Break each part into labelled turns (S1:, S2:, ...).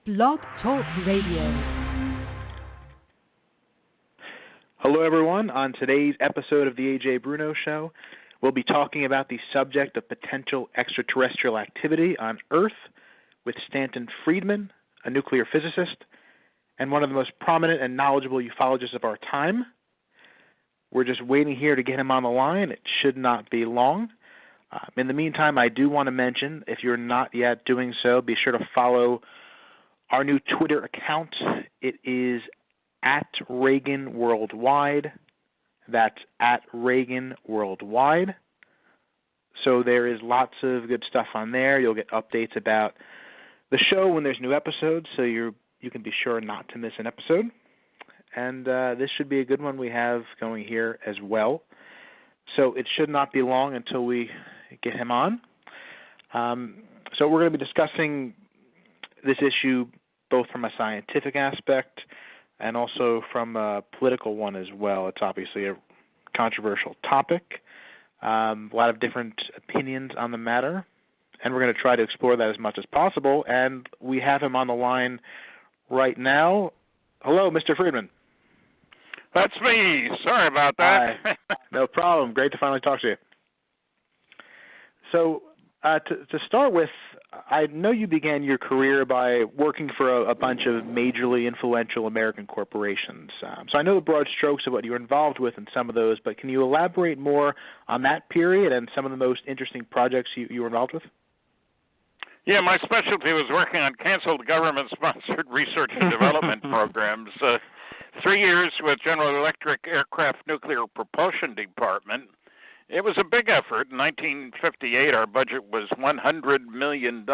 S1: Blog Talk Radio.
S2: Hello, everyone. On today's episode of the Ajay Bruno Show, we'll be talking about the subject of potential extraterrestrial activity on Earth with Stanton Friedman, a nuclear physicist, and one of the most prominent and knowledgeable ufologists of our time. We're just waiting here to get him on the line. It should not be long. In the meantime, I do want to mention, if you're not yet doing so, be sure to follow our new Twitter account. It is at Reagan Worldwide. That's at Reagan Worldwide. So there is lots of good stuff on there. You'll get updates about the show when there's new episodes, so you can be sure not to miss an episode. And this should be a good one we have going here as well. So it should not be long until we get him on. So we're going to be discussing this issue both from a scientific aspect and also from a political one as well. It's obviously a controversial topic, a lot of different opinions on the matter, and we're going to try to explore that as much as possible. And we have him on the line right now. Hello, Mr. Friedman.
S3: That's me. Sorry about that.
S2: No problem. Great to finally talk to you. So to start with, I know you began your career by working for a bunch of majorly influential American corporations. So I know the broad strokes of what you were involved with in some of those, but can you elaborate more on that period and some of the most interesting projects you were involved with?
S3: Yeah, my specialty was working on canceled government-sponsored research and development programs. 3 years with General Electric Aircraft Nuclear Propulsion Department. It was a big effort. In 1958, our budget was $100 million.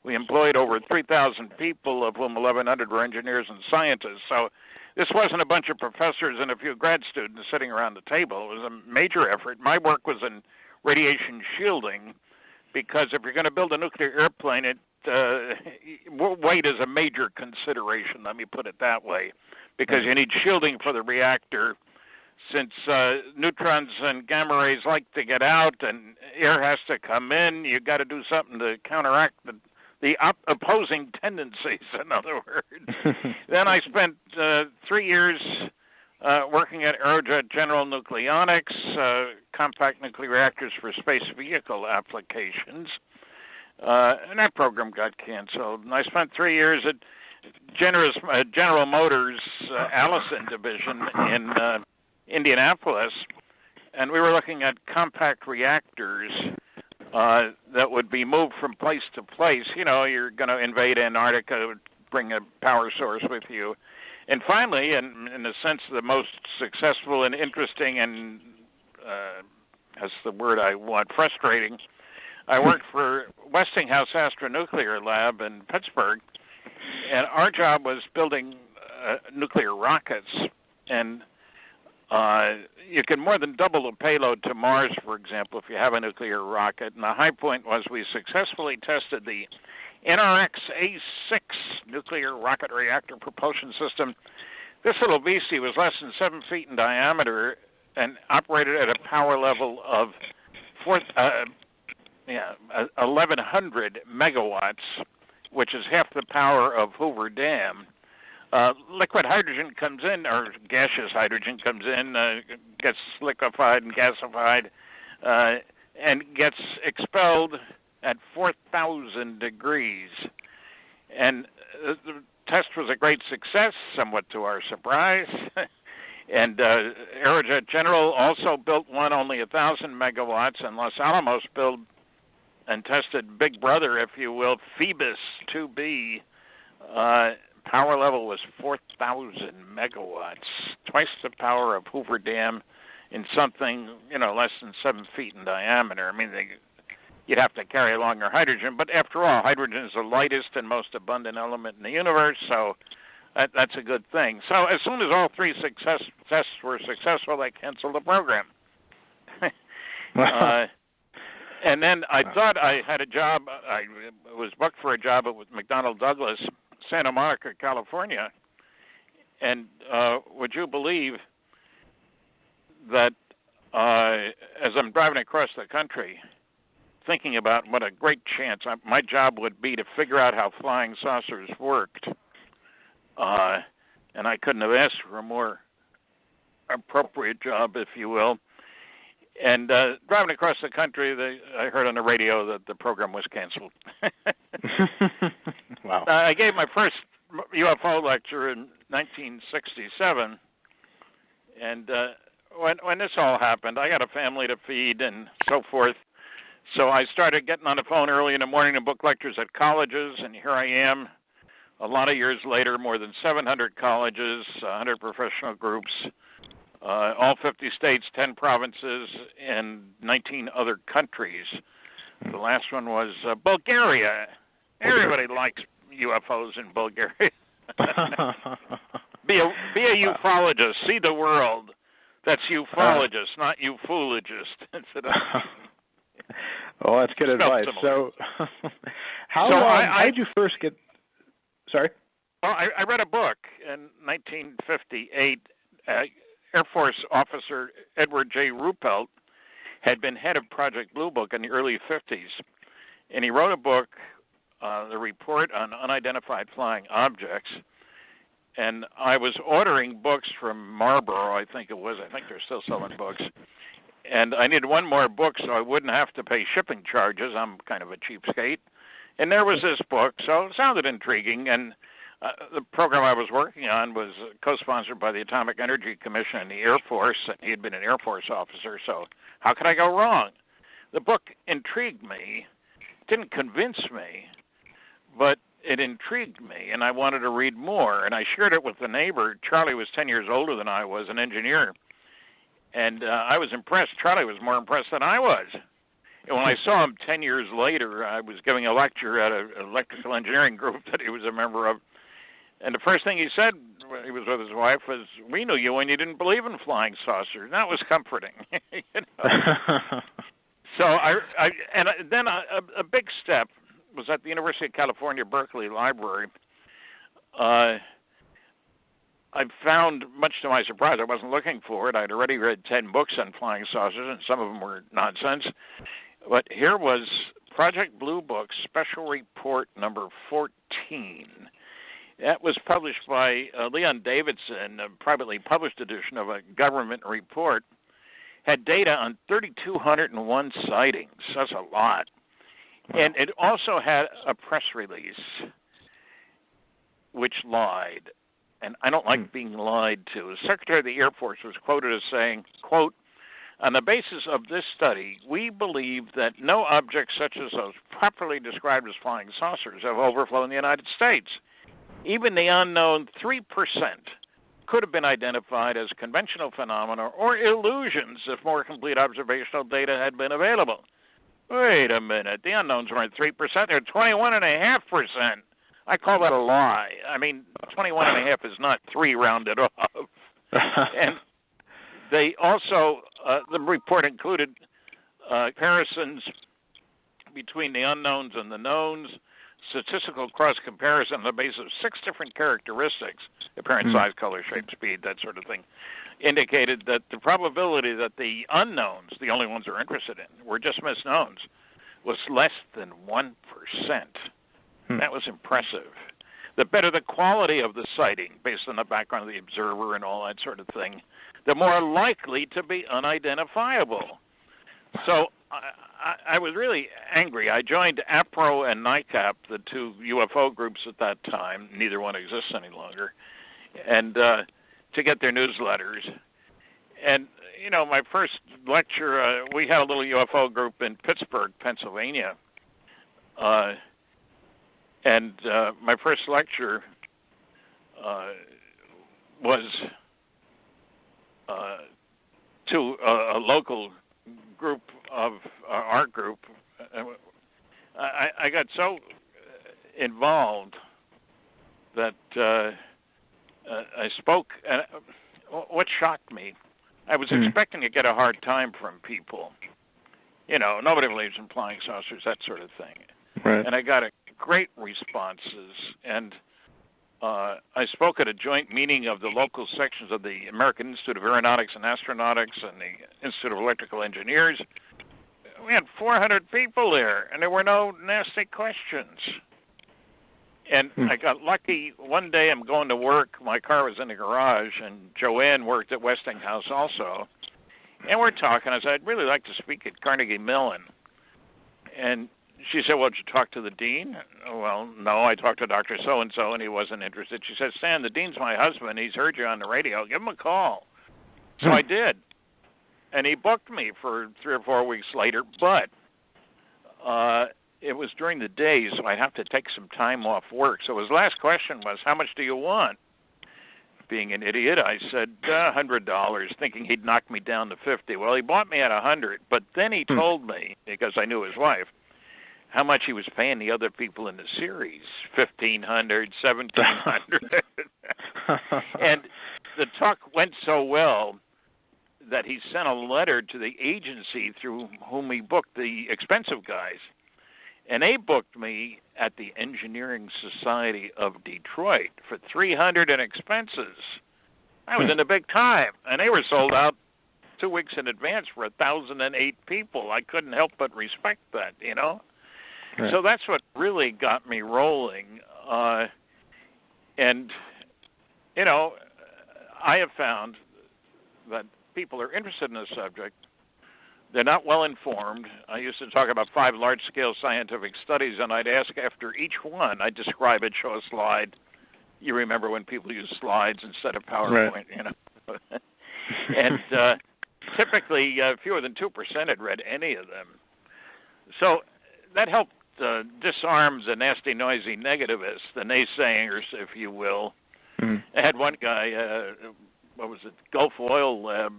S3: We employed over 3,000 people, of whom 1,100 were engineers and scientists. So this wasn't a bunch of professors and a few grad students sitting around the table. It was a major effort. My work was in radiation shielding, because if you're going to build a nuclear airplane, weight is a major consideration, let me put it that way, because you need shielding for the reactor. Since neutrons and gamma rays like to get out and air has to come in, you've got to do something to counteract the opposing tendencies, in other words. Then I spent 3 years working at Aerojet General Nucleonics, compact nuclear reactors for space vehicle applications. And that program got canceled. And I spent 3 years at General Motors Allison division in Indianapolis, and we were looking at compact reactors that would be moved from place to place. You know, you're going to invade Antarctica, bring a power source with you. And finally, and in a sense the most successful and interesting and, that's the word I want, frustrating, I worked for Westinghouse Astronuclear Lab in Pittsburgh, and our job was building nuclear rockets. And you can more than double the payload to Mars, for example, if you have a nuclear rocket. And the high point was we successfully tested the NRX-A6 nuclear rocket reactor propulsion system. This little beastie was less than 7 feet in diameter and operated at a power level of 1,100 megawatts, which is half the power of Hoover Dam. Liquid hydrogen comes in, or gaseous hydrogen comes in, gets liquefied and gasified, and gets expelled at 4,000 degrees. And the test was a great success, somewhat to our surprise. And Aerojet General also built one only 1,000 megawatts, and Los Alamos built and tested Big Brother, if you will, Phoebus 2B. Power level was 4,000 megawatts, twice the power of Hoover Dam in something, less than 7 feet in diameter. I mean, you'd have to carry along your hydrogen, but after all, hydrogen is the lightest and most abundant element in the universe, so that's a good thing. So as soon as all three tests were successful, they canceled the program. And then I thought I had a job. I was booked for a job with McDonnell Douglas, Santa Monica, California. And would you believe that as I'm driving across the country, thinking about what a great chance my job would be to figure out how flying saucers worked. And I couldn't have asked for a more appropriate job, if you will. And driving across the country, I heard on the radio that the program was canceled.
S2: Wow.
S3: I gave my first UFO lecture in 1967, and when this all happened, I got a family to feed and so forth. So I started getting on the phone early in the morning to book lectures at colleges, and here I am, a lot of years later, more than 700 colleges, 100 professional groups, all 50 states, 10 provinces, and 19 other countries. The last one was Bulgaria. Everybody likes UFOs in Bulgaria. Be a ufologist. See the world. That's ufologist, not ufologist.
S2: Well, that's good advice. So, how did you first get? Sorry.
S3: Well, I read a book in 1958. Air Force officer Edward J. Ruppelt had been head of Project Blue Book in the early 50s, and he wrote a book, The Report on Unidentified Flying Objects. And I was ordering books from Marlboro, I think it was. I think they're still selling books. And I needed one more book so I wouldn't have to pay shipping charges. I'm kind of a cheapskate. And there was this book, so it sounded intriguing. And the program I was working on was co-sponsored by the Atomic Energy Commission and the Air Force, and he had been an Air Force officer, so how could I go wrong? The book intrigued me, didn't convince me, but it intrigued me, and I wanted to read more, and I shared it with the neighbor. Charlie was 10 years older than I was, an engineer, and I was impressed. Charlie was more impressed than I was. And when I saw him 10 years later, I was giving a lecture at an electrical engineering group that he was a member of, and the first thing he said when he was with his wife was, "We knew you when you didn't believe in flying saucers." That was comforting. You know? So then a big step was at the University of California, Berkeley Library. I found, much to my surprise, I wasn't looking for it. I'd already read 10 books on flying saucers, and some of them were nonsense. But here was Project Blue Book, Special Report number 14. That was published by Leon Davidson, a privately published edition of a government report. Had data on 3,201 sightings. That's a lot. And it also had a press release which lied. And I don't like being lied to. The Secretary of the Air Force was quoted as saying, quote, "On the basis of this study, we believe that no objects such as those properly described as flying saucers have overflown the United States. Even the unknown 3% could have been identified as conventional phenomena or illusions if more complete observational data had been available." Wait a minute. The unknowns weren't 3%. They're 21.5%. I call that a lie. I mean, 21.5 is not 3 rounded off. And they also, the report included comparisons between the unknowns and the knowns, statistical cross-comparison on the basis of 6 different characteristics, apparent size, color, shape, speed, that sort of thing, indicated that the probability that the unknowns, the only ones they're interested in, were just misknowns, was less than 1%. That was impressive. The better the quality of the sighting, based on the background of the observer and all that sort of thing, the more likely to be unidentifiable. So I was really angry. I joined APRO and NICAP, the 2 UFO groups at that time. Neither one exists any longer. And to get their newsletters. And, you know, my first lecture, we had a little UFO group in Pittsburgh, Pennsylvania. And my first lecture was to a local group of our group. I got so involved that I spoke. What shocked me, I was expecting to get a hard time from people. You know, nobody believes in flying saucers, that sort of thing.
S2: Right.
S3: And I got great responses. And I spoke at a joint meeting of the local sections of the American Institute of Aeronautics and Astronautics and the Institute of Electrical Engineers. We had 400 people there, and there were no nasty questions. And I got lucky. One day I'm going to work. My car was in the garage, and Joanne worked at Westinghouse also. And we're talking. I said, I'd really like to speak at Carnegie Mellon. And she said, well, did you talk to the dean? Well, no, I talked to Dr. So-and-so, and he wasn't interested. She said, Stan, the dean's my husband. He's heard you on the radio. Give him a call. So I did. And he booked me for 3 or 4 weeks later. But it was during the day, so I'd have to take some time off work. So his last question was, how much do you want? Being an idiot, I said, $100, thinking he'd knock me down to 50. Well, he bought me at 100, but then he told me, because I knew his wife, how much he was paying the other people in the series, $1,500, $1,700. And the talk went so well that he sent a letter to the agency through whom he booked the expensive guys. And they booked me at the Engineering Society of Detroit for $300 in expenses. I was in the big time, and they were sold out 2 weeks in advance for 1,008 people. I couldn't help but respect that, you know. Right. So that's what really got me rolling. And, you know, I have found that people are interested in the subject. They're not well informed. I used to talk about 5 large-scale scientific studies, and I'd ask after each one, I'd describe it, show a slide. You remember when people use slides instead of PowerPoint, right. You know. And typically, fewer than 2% had read any of them. So that helped disarm the nasty, noisy negativists, the naysayers, if you will. Mm-hmm. I had one guy, what was it, Gulf Oil Lab,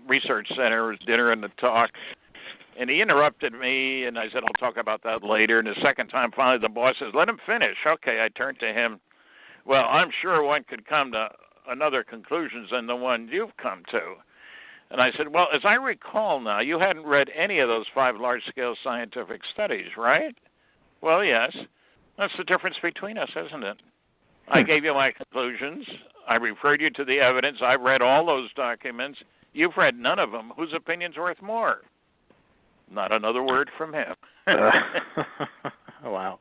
S3: Research Center, was dinner and the talk, and he interrupted me, and I said, I'll talk about that later. And the second time, finally, the boss says, let him finish. Okay, I turned to him. Well, I'm sure one could come to another conclusions than the one you've come to. And I said, well, as I recall now, you hadn't read any of those 5 large-scale scientific studies, right? Well, yes. That's the difference between us, isn't it? I gave you my conclusions. I referred you to the evidence. I read all those documents. You've read none of them. Whose opinion's worth more? Not another word from him.
S2: Wow.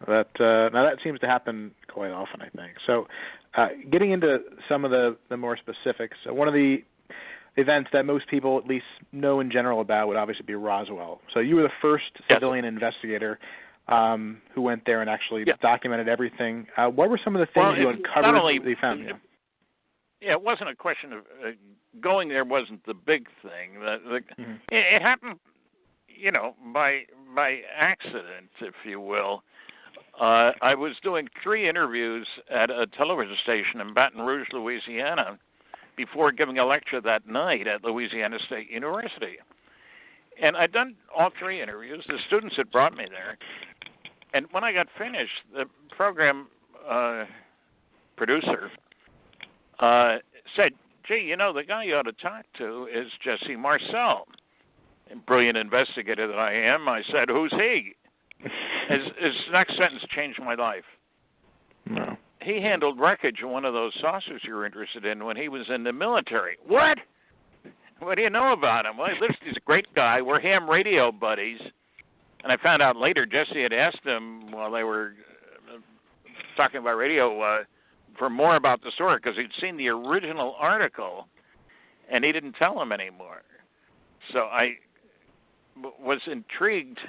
S2: Now that seems to happen quite often, I think. So getting into some of the more specifics, one of the events that most people at least know in general about would obviously be Roswell. So you were the first civilian investigator who went there and actually documented everything. What were some of the things you uncovered that you found?
S3: Yeah, it wasn't a question of going there wasn't the big thing. It happened, you know, by accident, if you will. I was doing 3 interviews at a television station in Baton Rouge, Louisiana, before giving a lecture that night at Louisiana State University. And I'd done all 3 interviews. The students had brought me there. And when I got finished, the program producer said, gee, you know, the guy you ought to talk to is Jesse Marcel. And brilliant investigator that I am, I said, who's he? His next sentence changed my life. No. He handled wreckage of one of those saucers you were interested in when he was in the military. What? What do you know about him? Well, he's a great guy. We're ham radio buddies. And I found out later Jesse had asked him while they were talking about radio for more about the story because he'd seen the original article, and he didn't tell him anymore. So I was intrigued.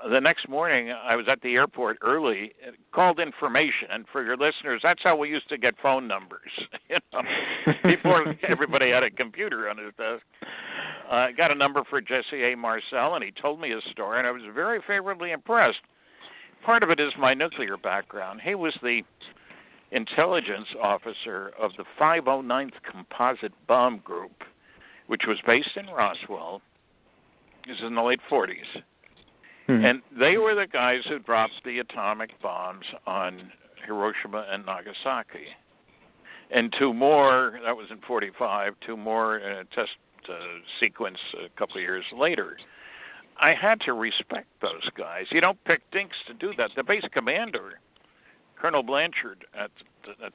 S3: The next morning, I was at the airport early, called information. And for your listeners, that's how we used to get phone numbers, you know, before everybody had a computer on his desk. I got a number for Jesse A. Marcel, and he told me his story, and I was very favorably impressed. Part of it is my nuclear background. He was the intelligence officer of the 509th Composite Bomb Group, which was based in Roswell. This is in the late 40s. And they were the guys who dropped the atomic bombs on Hiroshima and Nagasaki. And 2 more, that was in 45, 2 more in a test sequence a couple of years later. I had to respect those guys. You don't pick dinks to do that. The base commander, Colonel Blanchard at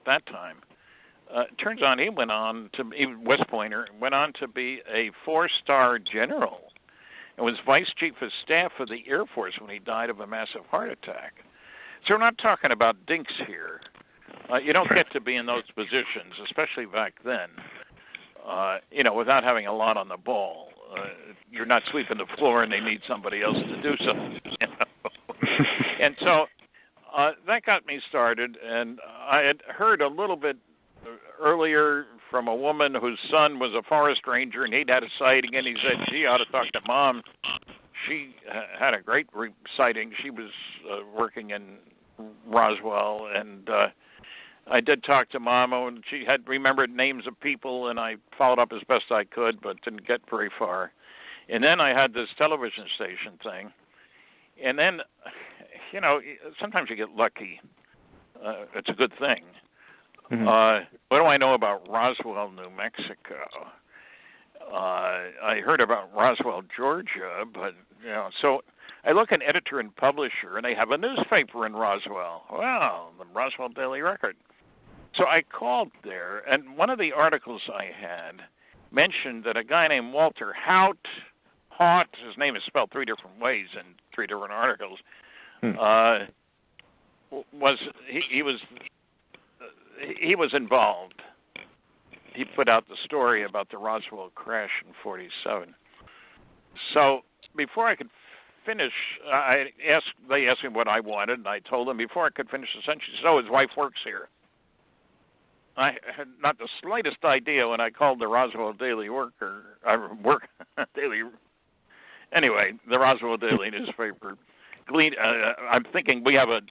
S3: that time, turns out he went on to be, West Pointer, went on to be a 4-star general and was vice chief of staff of the Air Force when he died of a massive heart attack. So we're not talking about dinks here. You don't get to be in those positions, especially back then, without having a lot on the ball. You're not sweeping the floor and they need somebody else to do something. And so that got me started, and I had heard a little bit earlier from a woman whose son was a forest ranger, and he'd had a sighting, and he said, gee, I ought to talk to Mom. She had a great sighting. She was working in Roswell, and I did talk to Mom, and she had remembered names of people, and I followed up as best I could, but didn't get very far. And then I had this television station thing, and then, sometimes you get lucky. It's a good thing. Mm-hmm. What do I know about Roswell, New Mexico? I heard about Roswell, Georgia, but, so I look at editor and publisher, and they have a newspaper in Roswell. Well, the Roswell Daily Record. So I called there, and one of the articles I had mentioned that a guy named Walter Haut, his name is spelled 3 different ways in 3 different articles, he was involved. He put out the story about the Roswell crash in '47. So before I could finish, they asked me what I wanted, and I told them before I could finish the sentence. So his wife works here. I had not the slightest idea when I called the Roswell Daily Anyway, the Roswell Daily newspaper. I'm thinking we have a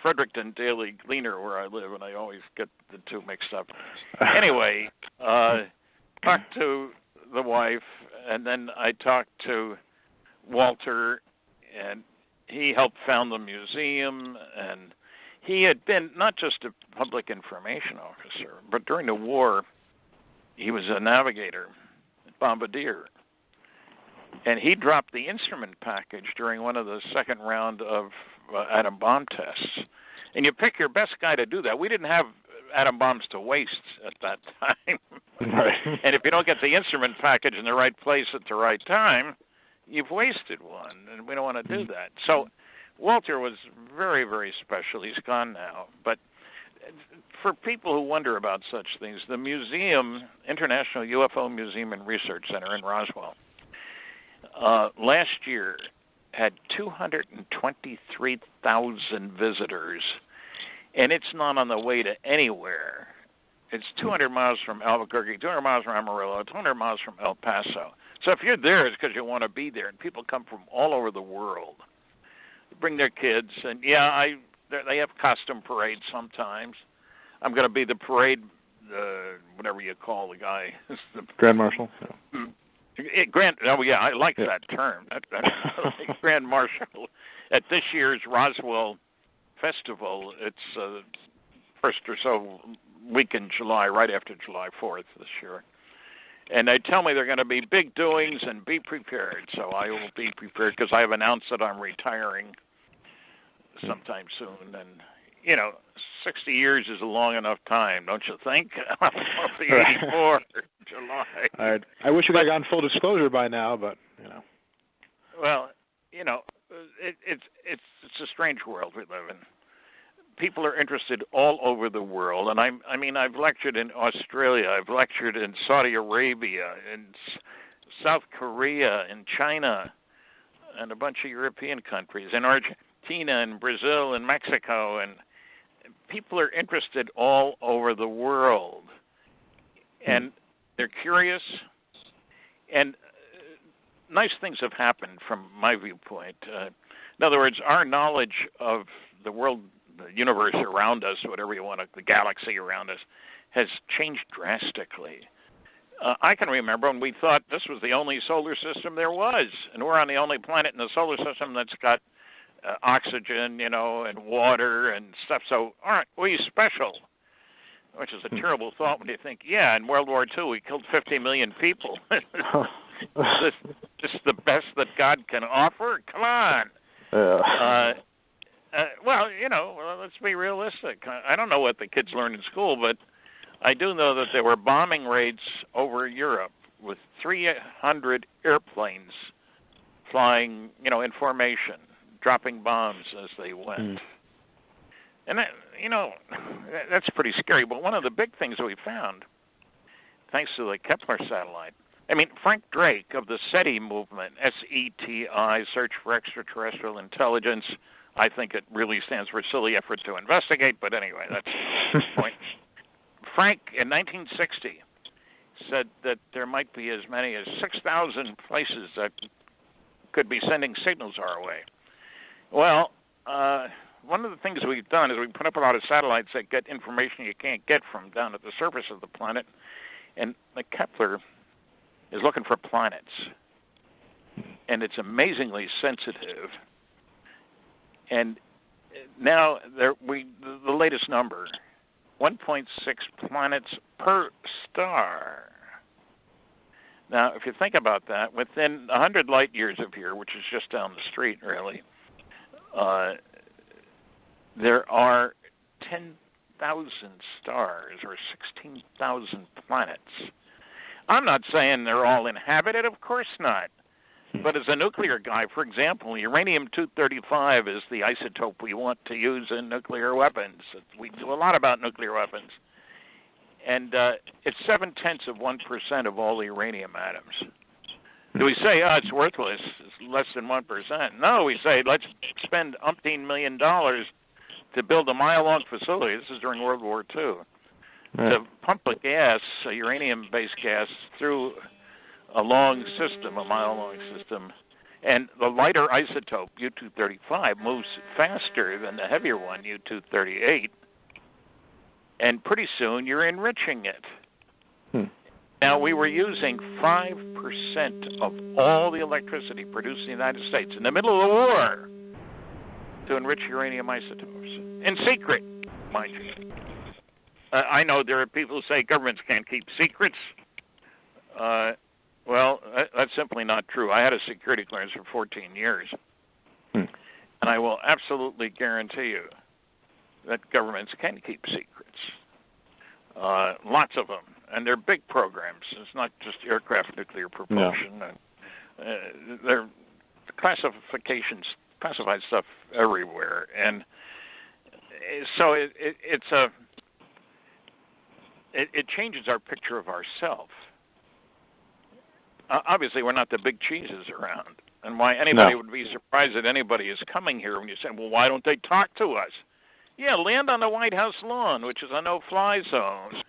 S3: Fredericton Daily Gleaner where I live, and I always get the two mixed up. Anyway, talked to the wife, and then I talked to Walter, and he helped found the museum, and he had been not just a public information officer, but during the war, he was a navigator, bombardier. And he dropped the instrument package during one of the second round of atom bomb tests. And you pick your best guy to do that. We didn't have atom bombs to waste at that time. Right. And if you don't get the instrument package in the right place at the right time, you've wasted one, and we don't want to do that. So Walter was very, very special. He's gone now. But for people who wonder about such things, the museum, International UFO Museum and Research Center in Roswell, last year had 223,000 visitors, and it's not on the way to anywhere. It's 200 miles from Albuquerque, 200 miles from Amarillo, 200 miles from El Paso. So if you're there, it's because you want to be there, and people come from all over the world. They bring their kids, and they have costume parades sometimes. I'm going to be the parade, whatever you call the guy.
S2: Grand Marshal. Yeah.
S3: I like that term. Grand Marshal at this year's Roswell Festival. It's first or so week in July, right after July 4th this year. And they tell me they're going to be big doings and be prepared. So I will be prepared because I have announced that I'm retiring sometime soon. And, 60 years is a long enough time, don't you think? I'll be 84 July.
S2: I wish we had gotten full disclosure by now, but,
S3: Well, it's a strange world we live in. People are interested all over the world, and I've lectured in Australia, I've lectured in Saudi Arabia, in South Korea, in China, and a bunch of European countries, in Argentina, and Brazil, and Mexico, and people are interested all over the world, and they're curious, and nice things have happened from my viewpoint. In other words, our knowledge of the world, the universe around us, whatever you want to, the galaxy around us, has changed drastically. I can remember when we thought this was the only solar system there was, and we're on the only planet in the solar system that's got oxygen, and water and stuff. So aren't we special? Which is a terrible thought when you think, in World War II we killed 50 million people. This is the best that God can offer? Come on.
S2: Yeah.
S3: Well, let's be realistic. I don't know what the kids learn in school, but I do know that there were bombing raids over Europe with 300 airplanes flying, in formation, dropping bombs as they went. And that, that's pretty scary. But one of the big things that we found, thanks to the Kepler satellite, Frank Drake of the SETI movement, SETI, Search for Extraterrestrial Intelligence. I think it really stands for Silly Effort to Investigate, but anyway, that's the point. Frank, in 1960, said that there might be as many as 6,000 places that could be sending signals our way. Well, one of the things we've done is we put up a lot of satellites that get information you can't get from down at the surface of the planet, and the Kepler is looking for planets, and it's amazingly sensitive. And now the latest number, 1.6 planets per star. Now, if you think about that, within 100 light years of here, which is just down the street, really, there are 10,000 stars or 16,000 planets. I'm not saying they're all inhabited, of course not. But as a nuclear guy, for example, uranium-235 is the isotope we want to use in nuclear weapons. We do a lot about nuclear weapons. And it's 0.7% of all the uranium atoms. Do we say, it's worthless, it's less than 1%? No, we say, let's spend umpteen $1 million to build a mile-long facility. This is during World War II. Right. To pump a uranium-based gas, through a long system, a mile-long system. And the lighter isotope, U-235, moves faster than the heavier one, U-238. And pretty soon you're enriching it. Now, we were using 5% of all the electricity produced in the United States in the middle of the war to enrich uranium isotopes. In secret, mind you. I know there are people who say governments can't keep secrets. Well, that's simply not true. I had a security clearance for 14 years. And I will absolutely guarantee you that governments can keep secrets. Lots of them. And they're big programs. It's not just aircraft nuclear propulsion. No. They're classified stuff everywhere. And so it changes our picture of ourselves. Obviously, we're not the big cheeses around. And why anybody would be surprised that anybody is coming here when you say, well, why don't they talk to us? Yeah, land on the White House lawn, which is a no-fly zone.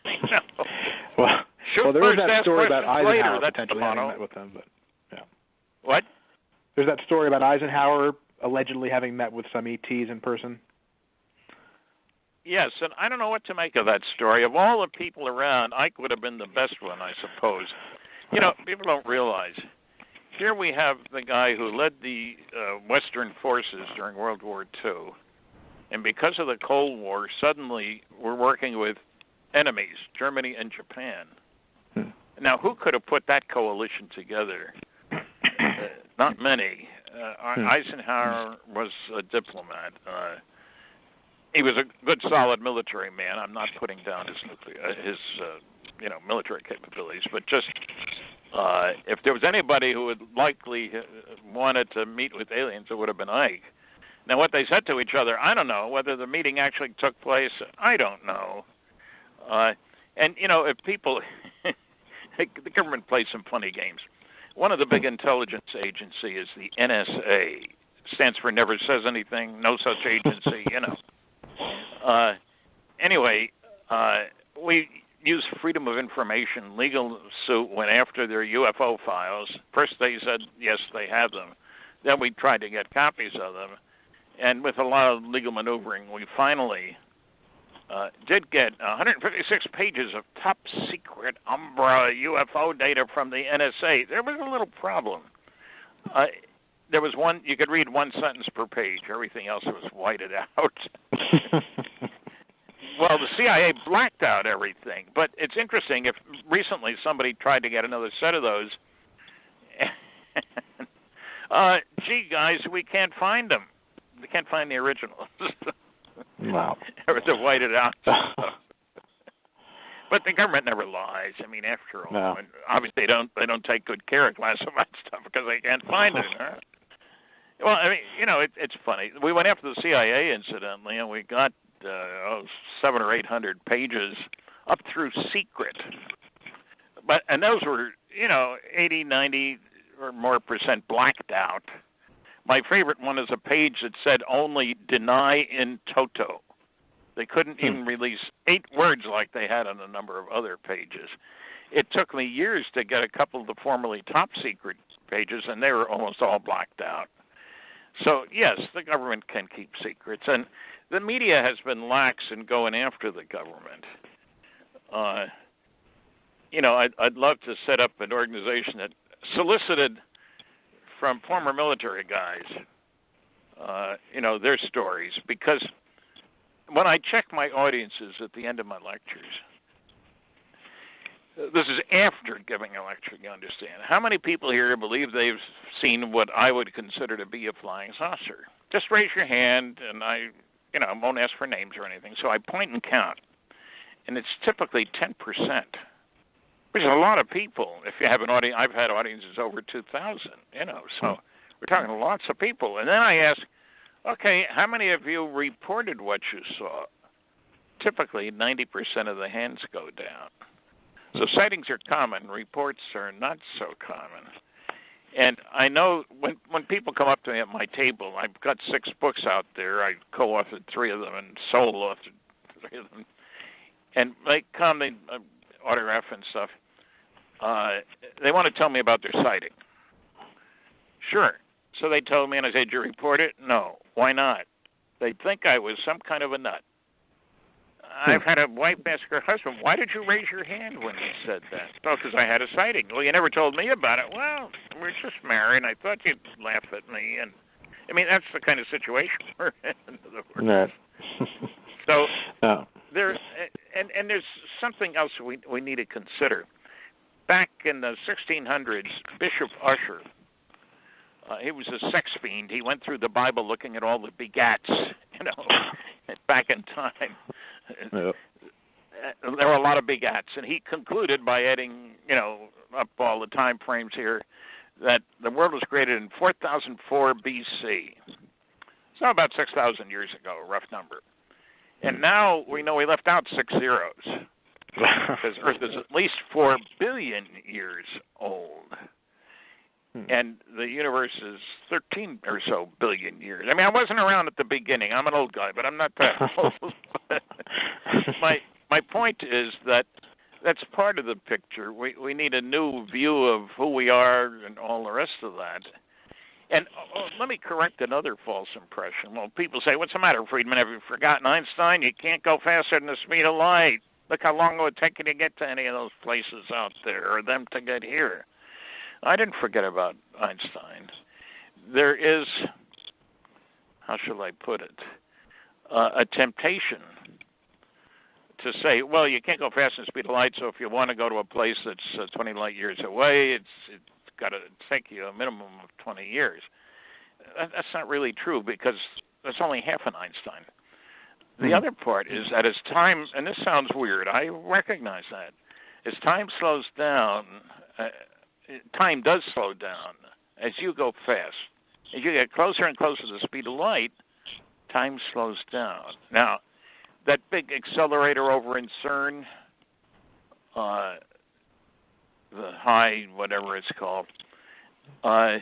S2: Well, there was that story about Eisenhower potentially having met with them. But, yeah.
S3: What?
S2: There's that story about Eisenhower allegedly having met with some ETs in person.
S3: Yes, and I don't know what to make of that story. Of all the people around, Ike would have been the best one, I suppose. People don't realize. Here we have the guy who led the Western forces during World War II. And because of the Cold War, suddenly we're working with enemies, Germany and Japan. Now, who could have put that coalition together? Not many. Eisenhower was a diplomat. He was a good, solid military man. I'm not putting down his military capabilities, but just if there was anybody who would likely wanted to meet with aliens, it would have been Ike. Now, what they said to each other, I don't know. Whether the meeting actually took place, I don't know. And, if people, the government plays some funny games. One of the big intelligence agencies is the NSA. It stands for Never Says Anything, No Such Agency, Anyway, we used freedom of information. Legal suit went after their UFO files. First they said, yes, they have them. Then we tried to get copies of them. And with a lot of legal maneuvering, we finally did get 156 pages of top-secret Umbra UFO data from the NSA. There was a little problem. There was one, you could read one sentence per page. Everything else was whited out. Well, the CIA blacked out everything. But it's interesting, if recently somebody tried to get another set of those, gee, guys, we can't find them. They can't find the originals.
S2: Wow.
S3: Everything whited out. But the government never lies. I mean, after all,
S2: No.
S3: and obviously they don't take good care of classified stuff because they can't find it. Huh? Well, I mean, it's funny. We went after the CIA, incidentally, and we got 700 or 800 pages up through secret. And those were 80, 90 or more % blacked out. My favorite one is a page that said only deny in toto. They couldn't even release 8 words like they had on a number of other pages. It took me years to get a couple of the formerly top secret pages, and they were almost all blacked out. So, yes, the government can keep secrets, and the media has been lax in going after the government. I'd love to set up an organization that solicited from former military guys, their stories, because when I check my audiences at the end of my lectures, this is after giving a lecture, you understand. How many people here believe they've seen what I would consider to be a flying saucer? Just raise your hand, and I won't ask for names or anything. So I point and count, and it's typically 10%, which is a lot of people. If you have an audience, I've had audiences over 2,000, so we're talking lots of people. And then I ask, okay, how many of you reported what you saw? Typically, 90% of the hands go down. So sightings are common. Reports are not so common. And I know when people come up to me at my table, I've got 6 books out there. I co-authored 3 of them and solo-authored 3 of them. And they come, they autograph and stuff. They want to tell me about their sighting. Sure. So they told me, and I said, did you report it? No. Why not? They think I was some kind of a nut. I've had a wife ask her husband, why did you raise your hand when he said that? Oh, because I had a sighting. Well, you never told me about it. Well, we're just married. I thought you'd laugh at me. And I mean, that's the kind of situation we're in.
S2: No.
S3: So there's something else we need to consider. Back in the 1600s, Bishop Ussher, he was a sex fiend. He went through the Bible looking at all the begats, back in time. Yep. There were a lot of begats, and he concluded by adding, up all the time frames here, that the world was created in 4004 B.C. So about 6,000 years ago, a rough number. And now we know we left out 6 zeros, because Earth is at least 4 billion years old. And the universe is 13 or so billion years. I mean, I wasn't around at the beginning. I'm an old guy, but I'm not that old. My point is that that's part of the picture. We need a new view of who we are and all the rest of that. And let me correct another false impression. Well, people say, what's the matter, Friedman? Have you forgotten Einstein? You can't go faster than the speed of light. Look how long it would take you to get to any of those places out there, or them to get here. I didn't forget about Einstein. There is, how shall I put it, a temptation to say, well, you can't go faster than the speed of light, so if you want to go to a place that's 20 light years away, it's got to take you a minimum of 20 years. That's not really true, because that's only half an Einstein. The other part is that as time, and this sounds weird, I recognize that, as time slows down, time does slow down as you go fast. As you get closer and closer to the speed of light, time slows down. Now, that big accelerator over in CERN, the high, whatever it's called, the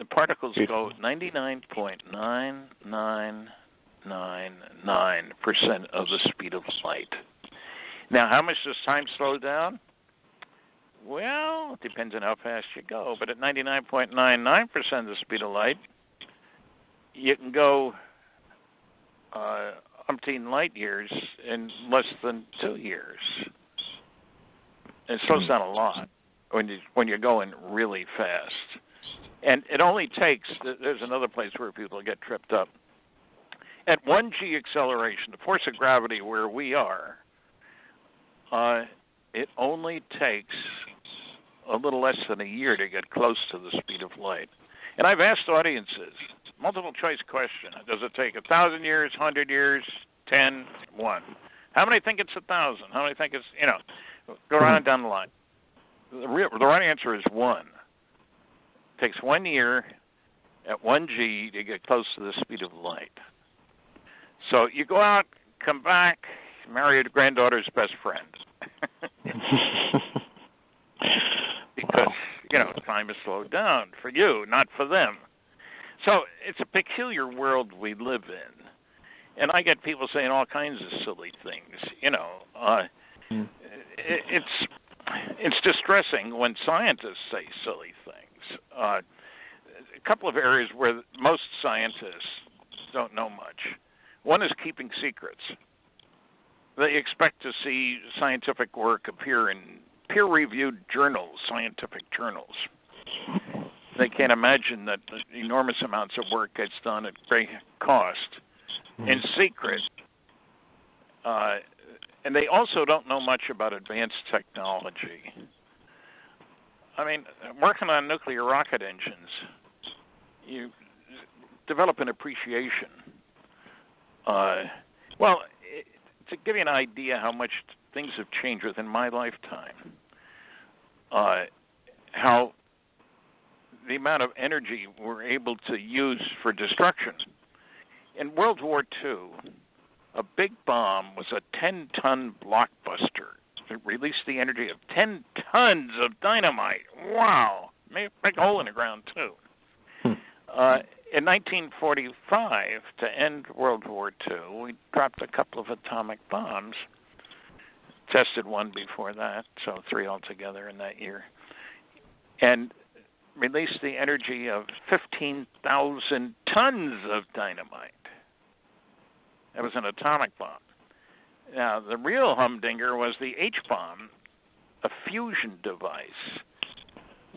S3: particles go 99.9999% of the speed of light. Now, how much does time slow down? Well, it depends on how fast you go, but at 99.99% of the speed of light, you can go umpteen light years in less than 2 years. It slows down a lot when you're going really fast. And it only takes, there's another place where people get tripped up. At 1g acceleration, the force of gravity where we are, it only takes a little less than a year to get close to the speed of light. And I've asked audiences, multiple choice question, does it take 1,000 years, 100 years, 10, 1? How many think it's 1,000? How many think it's, go right on down the line. The right answer is 1. It takes 1 year at 1 G to get close to the speed of light. So you go out, come back, marry your granddaughter's best friend. Because, time has slowed down for you, not for them. So it's a peculiar world we live in. And I get people saying all kinds of silly things. It's distressing when scientists say silly things. A couple of areas where most scientists don't know much. One is keeping secrets. They expect to see scientific work appear in peer-reviewed journals, scientific journals. They can't imagine that enormous amounts of work gets done at great cost in secret. And they also don't know much about advanced technology. I mean, working on nuclear rocket engines, you develop an appreciation. To give you an idea how much things have changed within my lifetime, how the amount of energy we're able to use for destruction. In World War II, a big bomb was a 10-ton blockbuster. It released the energy of 10 tons of dynamite. Wow! Made a big hole in the ground, too. In 1945, to end World War II, we dropped a couple of atomic bombs. Tested one before that, so 3 altogether in that year. And released the energy of 15,000 tons of dynamite. That was an atomic bomb. Now, the real humdinger was the H-bomb, a fusion device.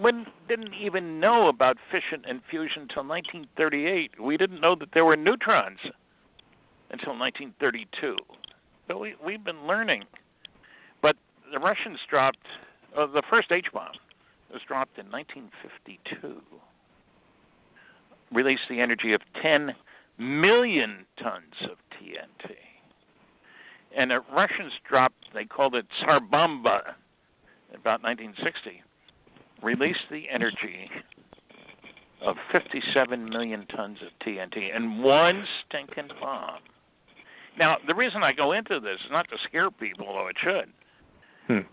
S3: We didn't even know about fission and fusion until 1938. We didn't know that there were neutrons until 1932. So we've been learning. But the Russians dropped, the first H-bomb was dropped in 1952. Released the energy of 10 million tons of TNT. And the Russians dropped, they called it Tsar Bomba, about 1960. Released the energy of 57 million tons of TNT in one stinking bomb. Now, the reason I go into this is not to scare people, although it should,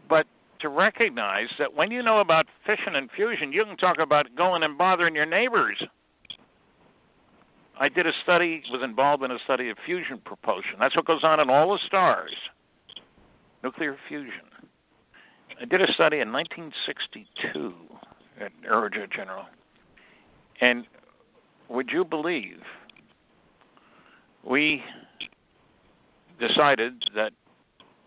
S3: but to recognize that when you know about fission and fusion, you can talk about going and bothering your neighbors. I did a study, was involved in a study of fusion propulsion. That's what goes on in all the stars, nuclear fusion. I did a study in 1962 at Aerojet General. And would you believe we decided that,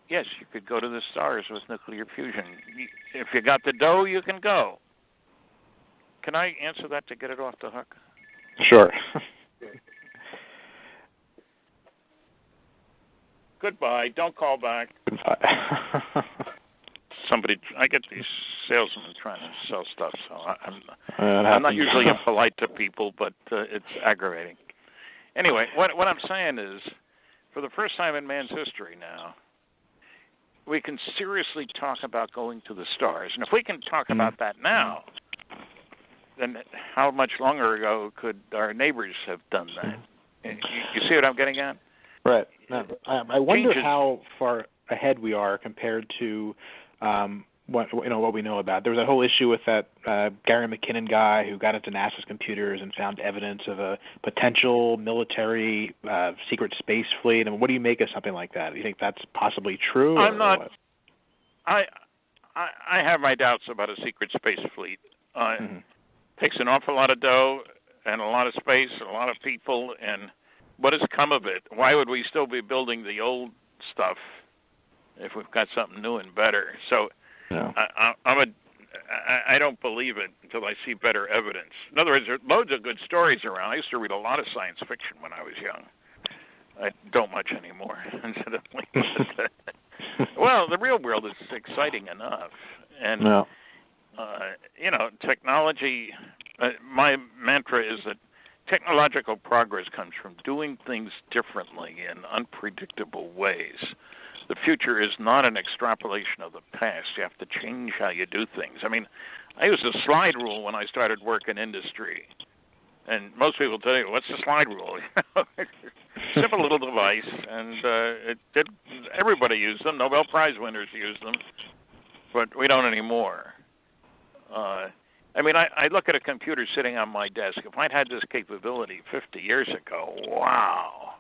S3: yes, you could go to the stars with nuclear fusion. If you got the dough, you can go. Can I answer that to get it off the hook?
S2: Sure.
S3: Goodbye. Don't call back.
S2: Goodbye.
S3: I get these salesmen trying to sell stuff, so I'm not usually impolite to people, but it's aggravating. Anyway, what I'm saying is, for the first time in man's history now, we can seriously talk about going to the stars. And if we can talk about that now, then how much longer ago could our neighbors have done that? You see what I'm getting at?
S2: Right. No, I wonder how far ahead we are compared to what we know about. There was a whole issue with that Gary McKinnon guy who got into NASA's computers and found evidence of a potential military secret space fleet. And what do you make of something like that? Do you think that's possibly true?
S3: I'm not. What? I have my doubts about a secret space fleet. Takes an awful lot of dough and a lot of space and a lot of people. And what has come of it? Why would we still be building the old stuff if we've got something new and better? So
S2: no.
S3: I don't believe it until I see better evidence. In other words, there are loads of good stories around. I used to read a lot of science fiction when I was young. I don't much anymore, incidentally. Well, the real world is exciting enough. And, technology, my mantra is that technological progress comes from doing things differently in unpredictable ways. the future is not an extrapolation of the past. You have to change how you do things. I mean, I used a slide rule when I started work in industry. And most people tell you, what's the slide rule? Simple little device, and everybody used them. Nobel Prize winners use them, but we don't anymore. I mean, I look at a computer sitting on my desk. If I'd had this capability 50 years ago, wow.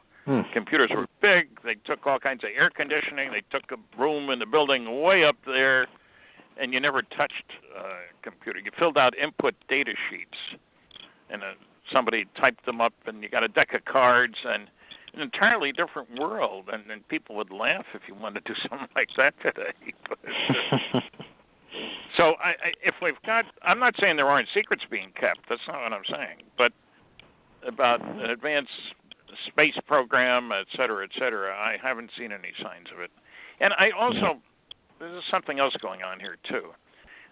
S3: Computers were big. They took all kinds of air conditioning. They took a room in the building way up there, and you never touched a computer. You filled out input data sheets, and somebody typed them up, and you got a deck of cards, and an entirely different world. And people would laugh if you wanted to do something like that today. So if we've got, I'm not saying there aren't secrets being kept. That's not what I'm saying. But about an advanced space program, et cetera, I haven't seen any signs of it. And I also, there's something else going on here, too.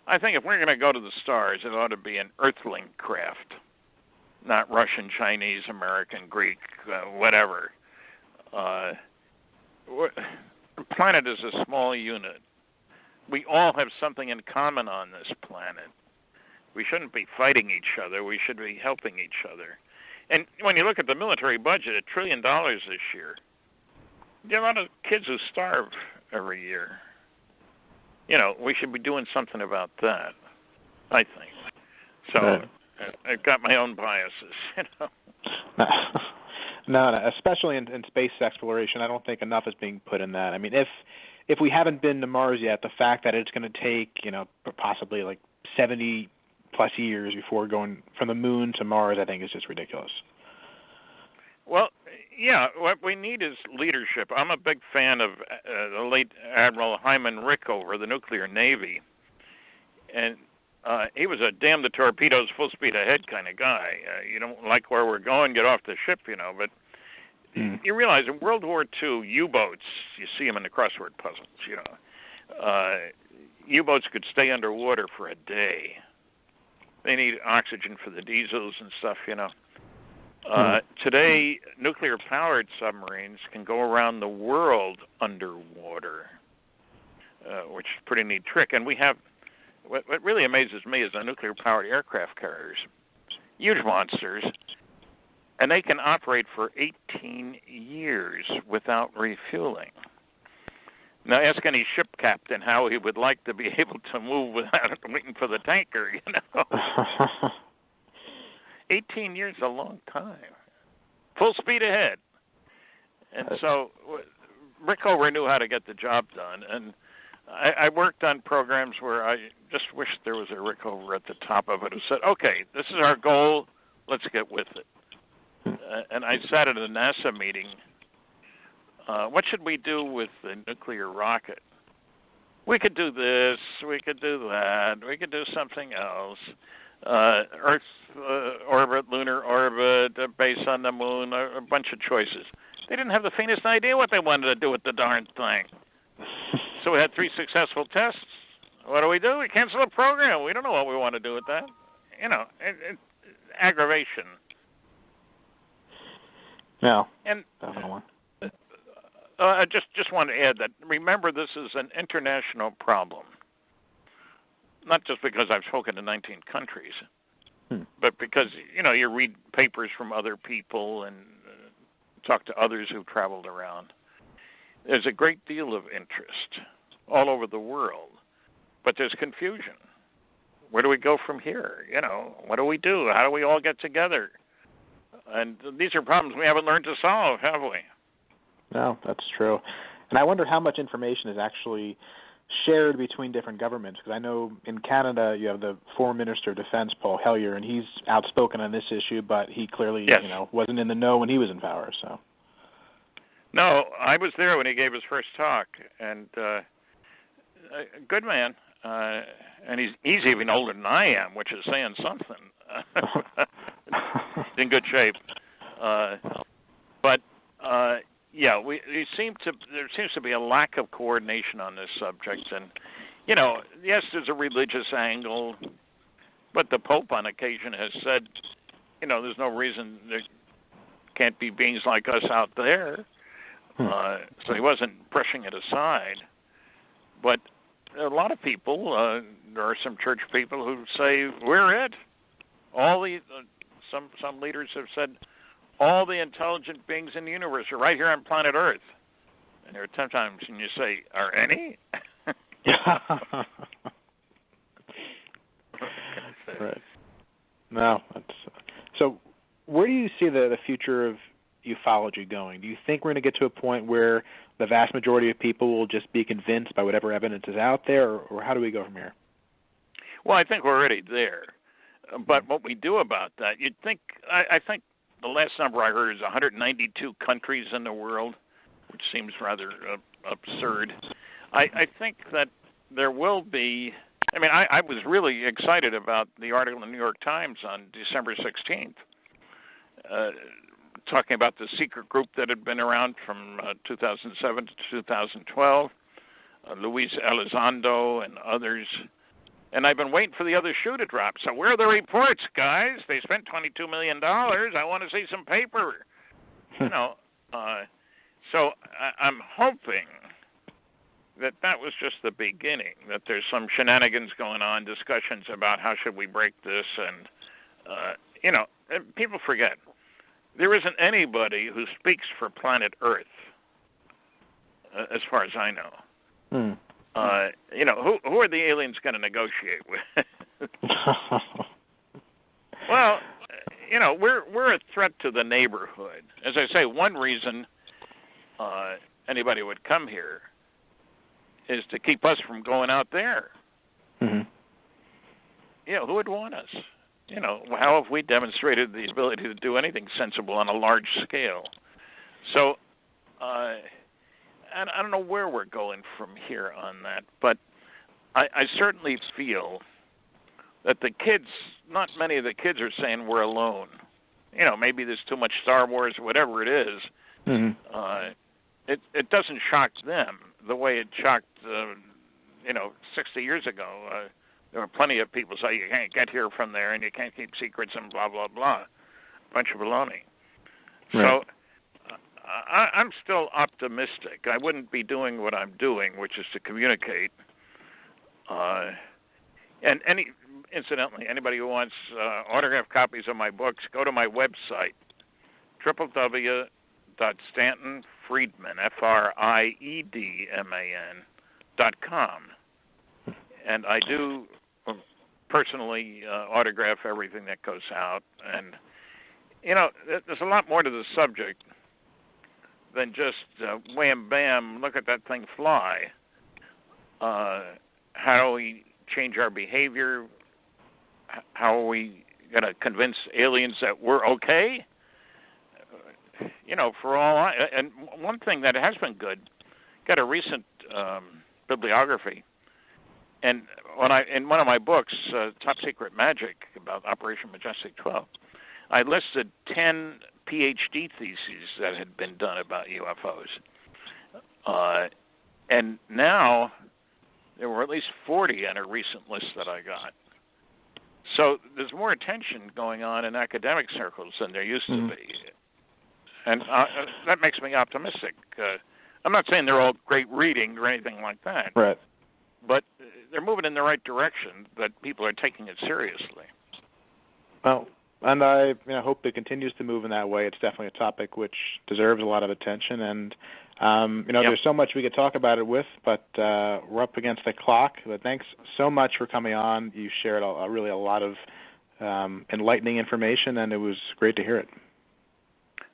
S3: I think if we're going to go to the stars, it ought to be an Earthling craft, not Russian, Chinese, American, Greek, whatever. The planet is a small unit. We all have something in common on this planet. We shouldn't be fighting each other. We should be helping each other. And when you look at the military budget, $1 trillion this year, there are a lot of kids who starve every year. You know, we should be doing something about that, I think. So right. I've got my own biases, you know.
S2: No, especially in space exploration, I don't think enough is being put in that. I mean, if we haven't been to Mars yet, the fact that it's going to take, you know, possibly like 70 plus years before going from the moon to Mars, I think is just ridiculous.
S3: Well, yeah, what we need is leadership. I'm a big fan of the late Admiral Hyman Rickover, the nuclear navy. And he was a damn the torpedoes, full speed ahead kind of guy. You don't like where we're going, get off the ship, you know. But you realize in World War II, U-boats, you see them in the crossword puzzles, you know. U-boats could stay underwater for a day. They need oxygen for the diesels and stuff, you know. Today, nuclear-powered submarines can go around the world underwater, which is a pretty neat trick. And we have, what really amazes me is the nuclear-powered aircraft carriers, huge monsters, and they can operate for 18 years without refueling. Now, ask any ship captain how he would like to be able to move without waiting for the tanker, you know. 18 years is a long time. Full speed ahead. And so Rickover knew how to get the job done. And I worked on programs where I just wished there was a Rickover at the top of it who said, okay, this is our goal, let's get with it. And I sat at a NASA meeting. What should we do with the nuclear rocket? We could do this, we could do that, we could do something else. Earth orbit, lunar orbit, base on the moon, a bunch of choices. They didn't have the faintest idea what they wanted to do with the darn thing. So we had 3 successful tests. What do? We cancel the program. We don't know what we want to do with that. You know, aggravation.
S2: No.
S3: And I just want to add that, remember, this is an international problem. Not just because I've spoken to 19 countries, but because, you know, you read papers from other people and talk to others who've traveled around. There's a great deal of interest all over the world, but there's confusion. Where do we go from here? You know, what do we do? How do we all get together? And these are problems we haven't learned to solve, have we?
S2: No, that's true. And I wonder how much information is actually shared between different governments, because I know in Canada you have the former Minister of Defense, Paul Hellyer, and he's outspoken on this issue, but he clearly, you know, wasn't in the know when he was in power. So.
S3: No, I was there when he gave his first talk, and a good man, and he's even older than I am, which is saying something. In good shape, but. Yeah, there seems to be a lack of coordination on this subject, and you know, yes, there's a religious angle, but the Pope on occasion has said, you know, there's no reason there can't be beings like us out there. So he wasn't brushing it aside. But a lot of people, there are some church people who say, we're it. All the some leaders have said, all the intelligent beings in the universe are right here on planet Earth. And there are sometimes when you say, are any?
S2: Right. No. So where do you see the future of ufology going? Do you think we're going to get to a point where the vast majority of people will just be convinced by whatever evidence is out there, or how do we go from here?
S3: Well, I think we're already there. But what we do about that, you'd think, I think the last number I heard is 192 countries in the world, which seems rather absurd. I think that there will be, I was really excited about the article in the New York Times on December 16th, talking about the secret group that had been around from 2007 to 2012, Luis Elizondo and others. And I've been waiting for the other shoe to drop. So where are the reports, guys? They spent $22 million. I want to see some paper. So I'm hoping that was just the beginning, that there's some shenanigans going on, discussions about how should we break this. And people forget, there isn't anybody who speaks for planet Earth, as far as I know. Who are the aliens going to negotiate with? Well, we're a threat to the neighborhood. As I say, one reason anybody would come here is to keep us from going out there.
S2: Mm-hmm.
S3: Who would want us? How have we demonstrated the ability to do anything sensible on a large scale? So, and I don't know where we're going from here on that, but I certainly feel that the kids, not many of the kids are saying we're alone. Maybe there's too much Star Wars or whatever it is.
S2: Mm-hmm.
S3: It doesn't shock them the way it shocked, 60 years ago. There were plenty of people say you can't get here from there and you can't keep secrets and blah, blah, blah. Bunch of baloney.
S2: Right.
S3: So I'm still optimistic. I wouldn't be doing what I'm doing, which is to communicate. And incidentally, anybody who wants autographed copies of my books, go to my website, www.stantonfriedman, FRIEDMAN.com. And I do personally autograph everything that goes out. And, there's a lot more to the subject than just wham, bam, look at that thing fly. How do we change our behavior? How are we going to convince aliens that we're okay? For all and one thing that has been good, got a recent bibliography. And in one of my books, Top Secret Magic, about Operation Majestic 12, I listed 10 PhD theses that had been done about UFOs. And now there were at least 40 on a recent list that I got. So there's more attention going on in academic circles than there used to be. And that makes me optimistic. I'm not saying they're all great reading or anything like that.
S2: Right.
S3: But they're moving in the right direction, that people are taking it seriously.
S2: Well, and I hope it continues to move in that way. It's definitely a topic which deserves a lot of attention. And, there's so much we could talk about it with, but we're up against the clock. But thanks so much for coming on. You shared really a lot of enlightening information, and it was great to hear it.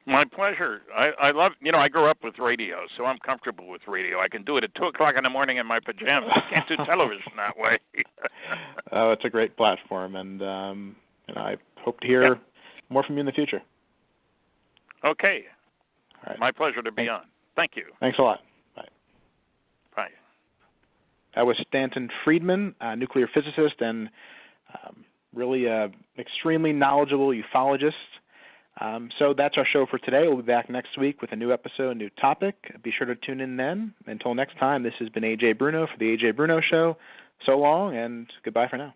S3: My pleasure. I love, I grew up with radio, so I'm comfortable with radio. I can do it at 2 o'clock in the morning in my pajamas. I can't do television that way.
S2: Oh, it's a great platform, and I hope to hear more from you in the future.
S3: Okay.
S2: All right.
S3: My pleasure to be on. Thank you.
S2: Thanks a lot. Bye.
S3: Bye.
S2: That was Stanton Friedman, a nuclear physicist and really extremely knowledgeable ufologist. So that's our show for today. We'll be back next week with a new episode, a new topic. Be sure to tune in then. Until next time, this has been Ajay Bruno for the Ajay Bruno Show. So long, and goodbye for now.